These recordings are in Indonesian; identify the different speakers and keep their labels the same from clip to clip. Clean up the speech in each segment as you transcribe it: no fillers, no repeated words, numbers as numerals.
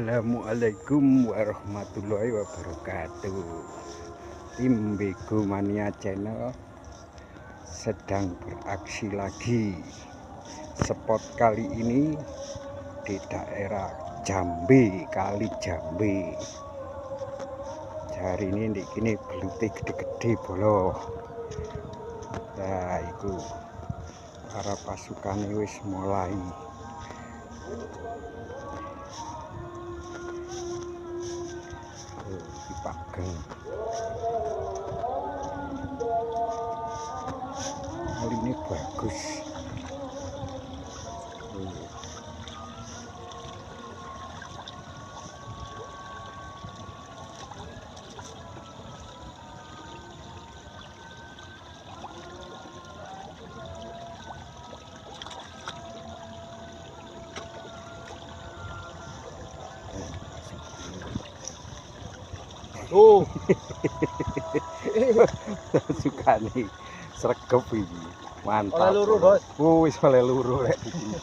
Speaker 1: Assalamualaikum warahmatullahi wabarakatuh. Tim Bego Mania Channel sedang beraksi lagi. Spot kali ini di daerah Jambe, Kali Jambe. Hari ini ini belutih gede-gede bolo. Nah, itu para pasukan wis mulai. Di Pageng. Kali ini bagus.
Speaker 2: Oh,
Speaker 1: suka nih sregep ini mantap.
Speaker 2: Oleh luru, Bos.
Speaker 1: Wis oleh luru rek iki.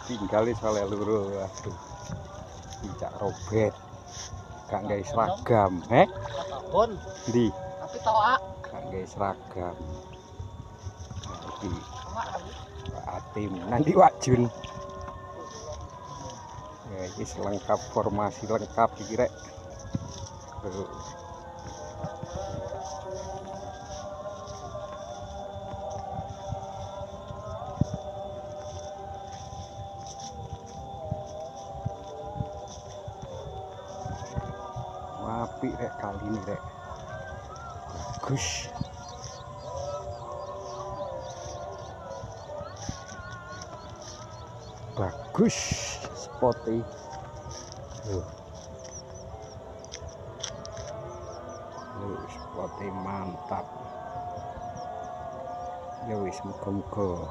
Speaker 1: Ditinggal wis oleh luru. Aduh. Cicak robet. Gak gawe seragam,
Speaker 2: Bon,
Speaker 1: Ndi?
Speaker 2: tapi toa.
Speaker 1: Gak gawe seragam. Iki Pak Atim, nanti Wak Jun. Ya, ini lengkap, formasi lengkap iki rek. Apik rek kali ini rek. Bagus. Bagus spotnya. Spotnya mantap. Ya wis muga-muga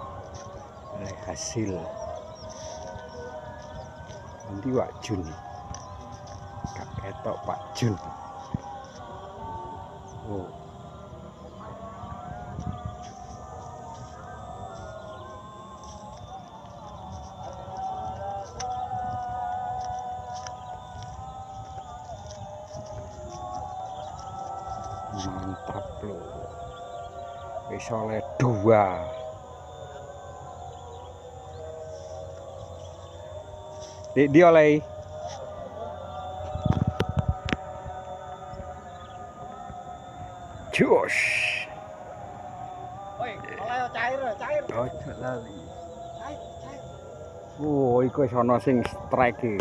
Speaker 1: oleh hasil. Nanti Wak Jun. Gak ketok Pak Jun. Oh. Mantap loh. Wis oleh 2. Di oleh Josh.
Speaker 2: Woi, oleh cair.
Speaker 1: Oh, lali.
Speaker 2: Cair.
Speaker 1: Oh, iku wis ana sing strike.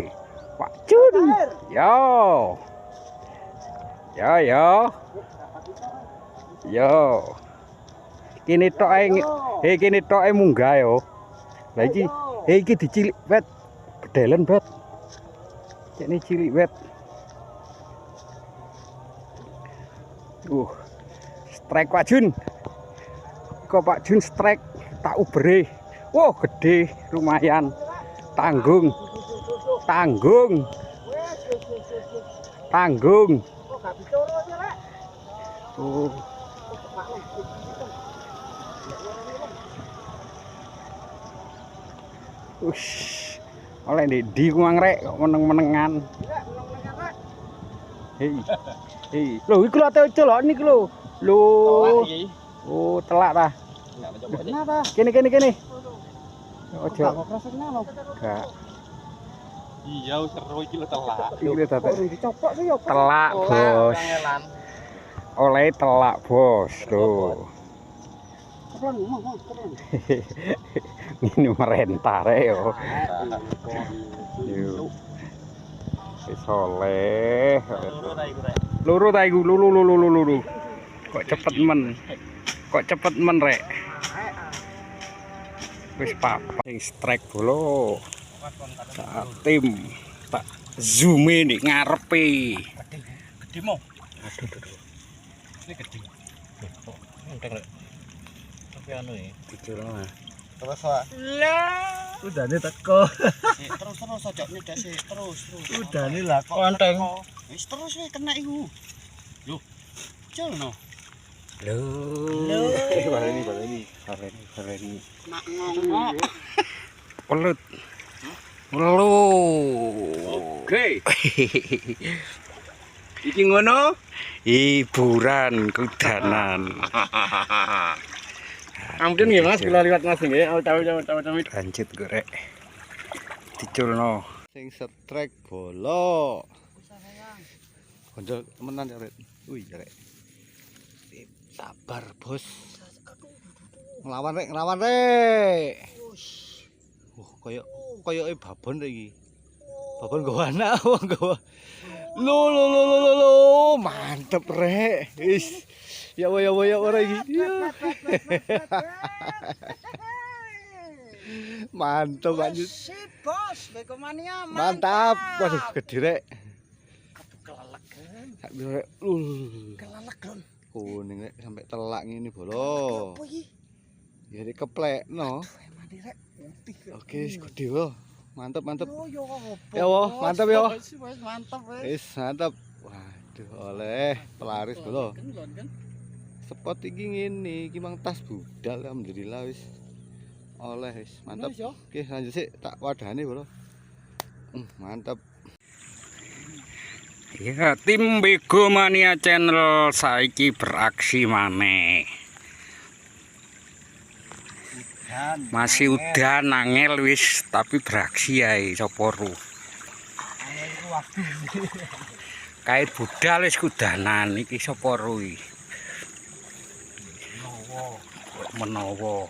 Speaker 1: Pak Jun. Yo. Kini tok ae, kini tok ae munggah yo. Lah iki dicilik bet. Bedelen bet. Cekne cilik bet. Strike Pak Jun. Kok Pak Jun strike tak ubere. Wah, gede lumayan. Tanggung.
Speaker 2: Oh, gak bicara aja, Rek.
Speaker 1: Tuh. Oleh di kuang rek kok meneng-menengan. Hei. Lho iku lho celok niku lho. Lho. Oh, telak ta.
Speaker 2: Kenapa?
Speaker 1: Kene. Ojo. Gak.
Speaker 2: Iya, seru iki lho telak.
Speaker 1: Iki lho tata.
Speaker 2: Dicopok sih yo.
Speaker 1: Telak, Bos. Oleh telak, Bos. Lho.
Speaker 2: Ngomong.
Speaker 1: Ini merentah rek yo. Wis oleh. Luru ta iku, luru. Kok cepet men rek. Wis papat sing strike bolo. Saat tim tak zoom nih ngarepe.
Speaker 2: Gede mo.
Speaker 1: Aduh.
Speaker 2: Ini gede. Enteng rek. Tapi anu ya.
Speaker 1: Dicolong.
Speaker 2: Terus wae. Lah. Udane teko. Terus aja nyedak sih, terus. Udane lah kok enteng. Wis terus wae kena iku. Lho. Colno.
Speaker 1: Lho. Baleni.
Speaker 2: Nak ngongok.
Speaker 1: Pelut. Lho. Oke. Iki ngono
Speaker 3: Hiburan kudanan.
Speaker 2: Ampun nggih Mas, kula liwat Mas nggih. Tahu.
Speaker 3: Lanjut gorek. Diculno.
Speaker 1: sing setrek bola. Gondol temenan ya, Rek. Wih, Rek. Sabar, Bos. Nglawan Rek. Koyoke babon rek iki. Babon nggawa anak, nggawa. Lo, mantep Rek. Wis. Ya ora iki. Mantap lanjut.
Speaker 2: Sip, Bos. Bekomania
Speaker 1: Mantap. Waduh, gede Rek.
Speaker 2: Keleleken.
Speaker 1: Sak Rek.
Speaker 2: Keleleken.
Speaker 1: Kuning Rek sampai telak ngene bolo.
Speaker 2: Apa iki?
Speaker 1: Ya dikeplekno.
Speaker 2: Mandi Rek.
Speaker 1: Oke, wis gede wo. Mantap.
Speaker 2: Yo apa?
Speaker 1: Ya wo, mantap yo.
Speaker 2: Wis mantap wis.
Speaker 1: Wis mantap. Waduh, oleh pelaris bolo.
Speaker 2: Kan.
Speaker 1: Spot iki ngene, iki mang tas budal alhamdulillah wis. Oleh wis, mantap. Oke, lanjut sik tak wadahane bolo. Mantap.
Speaker 3: Ya, tim Begomania Channel saiki beraksi maneh. Masih udan angel wis tapi beraksi ae sapa ru. Kait budal wis kudanan iki sapa ru iki. Menawa.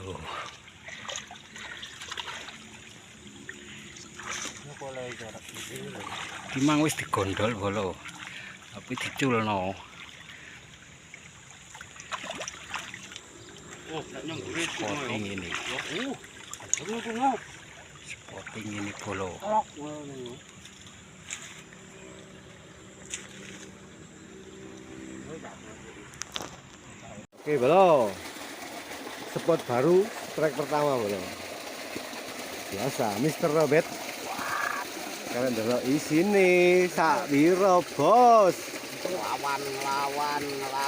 Speaker 3: Oh. Dimang wis digondol bolo. Tapi diculno. Spotting ini. Spotting ini bolo.
Speaker 1: Oke, bolo. Spot baru, trek pertama bolo. Biasa, Mr. Robert. Kalian delok isine sak piro, Bos?
Speaker 2: Lawan.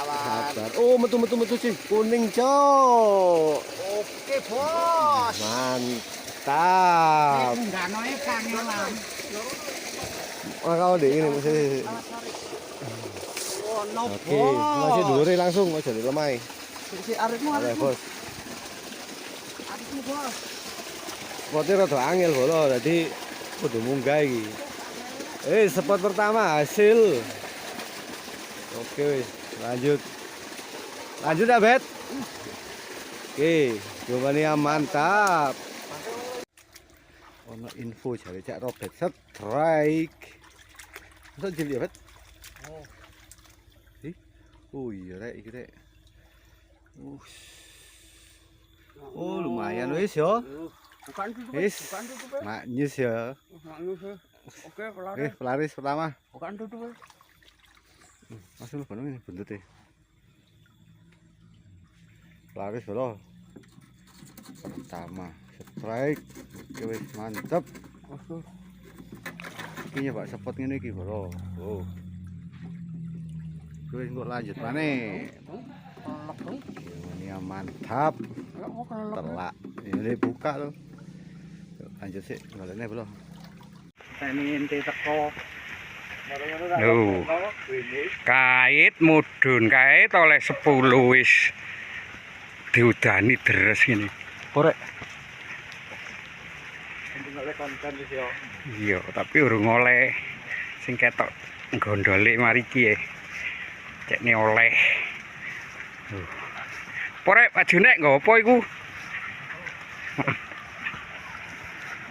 Speaker 1: Sabar. Oh, metu sih. Kuning, Cok.
Speaker 2: Oke, Bos.
Speaker 1: Mantap.
Speaker 2: Ganoe kangelan.
Speaker 1: Makau deh ini masih.
Speaker 2: Oh, no,
Speaker 1: Oke, masih dhuwure langsung aja dilemai.
Speaker 2: Si arepmu
Speaker 1: Oleh, Bos.
Speaker 2: Arepmu, Bos.
Speaker 1: Spotnya rada angel bolo, dadi kudu munggah iki. Spot pertama hasil. Oke wis, lanjut ya, Bet. Oke, Begomania mantap. Ono info jare Cak Robert strike. Masa jeli ya, Bet? Oh iya Rek, iki Rek. Oh, lumayan wis yo.
Speaker 2: Bukan tutup.
Speaker 1: Wis, maknyus ya.
Speaker 2: Oke,
Speaker 1: Pelaris pertama.
Speaker 2: bukan tutup.
Speaker 1: Langsung lu ini buntutnya. Pelaris bolo. Pertama, strike. Oke wis mantep. Iki nyoba spot ngene iki bolo. Oh. Wis engko lanjut maneh. Begomania mantap. Telak. Ini buka loh. Lanjut sih, ngolehnya belum.
Speaker 2: Tenin teko.
Speaker 3: Loh. Kait mudhun kait oleh 10 wis diudani deres ngene. Korek.
Speaker 2: Oleh konten wis yo.
Speaker 3: Iya, tapi urung oleh sing ketok gondole mariki e. Cekne oleh. Porek bajune nggo apa iku?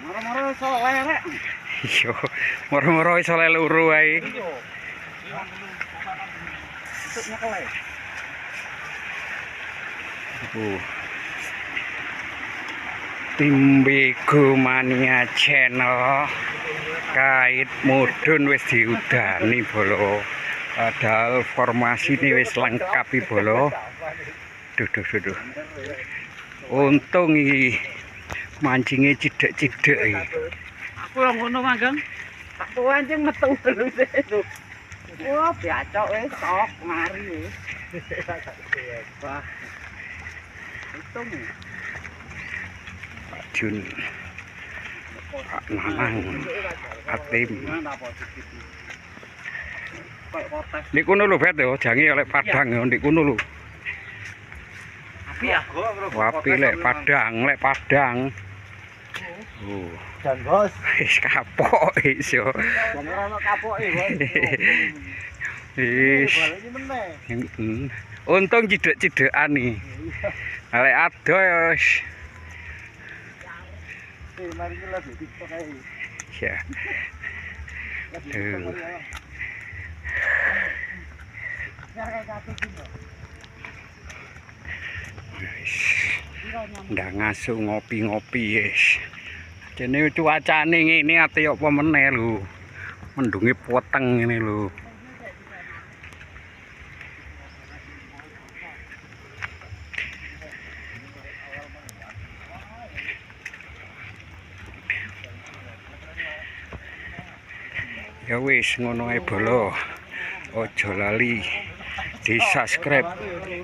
Speaker 2: Moro-moro iso lerek.
Speaker 3: Iya, moro-moro iso leluru ae.
Speaker 2: Untuk nyekel.
Speaker 3: Tim Begomania Channel kait mudhun wis diudani bolo. Padahal formasi ini wis lengkap iki bolo. Duh. Untung iki mancingnya cidek-cidek iki.
Speaker 2: Aku yang ngono manggang. Tak pancing metu terus itu. Wah, biacok wis sok mari wis. Wah. Untung.
Speaker 3: Pak Jun. Pak Nanang. Atim.
Speaker 2: Mana positif. Kayak protes.
Speaker 3: Di kono lho bet yo, jange oleh Padang yo ndek kono lho.
Speaker 2: Api ya.
Speaker 3: Wapi lek Padang. Oh.
Speaker 2: Dan bos.
Speaker 3: Wis kapok wis yo.
Speaker 2: Dan ora ono kapoke, Bos.
Speaker 3: Wis.
Speaker 2: Balik meneh.
Speaker 3: Untung cidek-cidekan nih. Lek ado ya wis.
Speaker 2: Mari kita lagi TikTok ae.
Speaker 3: Ya. Ndak ngasu ngopi-ngopi wis. Jene cuacane ngene ate apa meneh lho. Mendunge poteng ngene lho. Ya wis ngono ae bolo. Ojo lali di-subscribe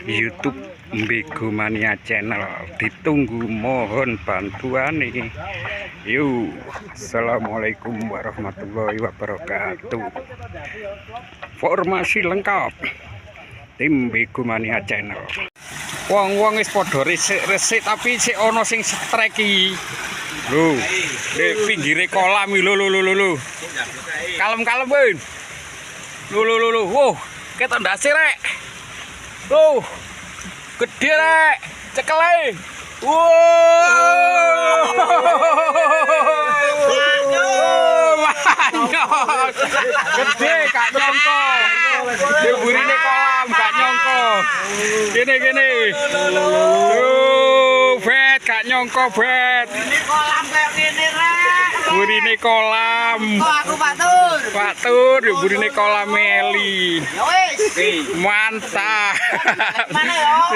Speaker 3: YouTube Mbego Mania Channel. Ditunggu, mohon bantuan nih. Yuk, assalamualaikum warahmatullahi wabarakatuh. Formasi lengkap tim Mbego Mania Channel. Wong-wong wis padha resik tapi sik ana sing strike iki. Lho, di pinggire kolam iki lho. Kalem-kalem, Bun. Lho. Wow, ketok ndase rek. Tuh. Gede rek. Cekele. Wow. Gede gak nyongko. Burine kolam gak nyongko. Gini. Bet gak nyongko bet.
Speaker 2: Ini kolam kayak gini, Rek.
Speaker 3: Burine kolam.
Speaker 2: Oh, aku Pak Tur.
Speaker 3: Burine kolam Meli.
Speaker 2: Ya wis.
Speaker 3: Mantap.
Speaker 2: Mana ya?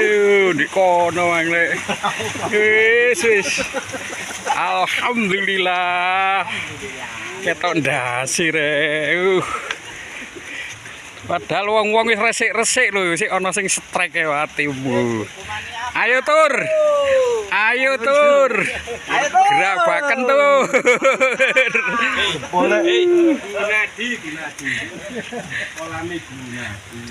Speaker 3: Di kono Mang Lek. Wis. Alhamdulillah. Ketok ndasi rek. Padahal wong-wong wis resik-resik lho, sik ana sing strike e atimu. Ayo tur. Gerabaken tur.
Speaker 2: Boleh. Gunadi. Kolame Gunadi.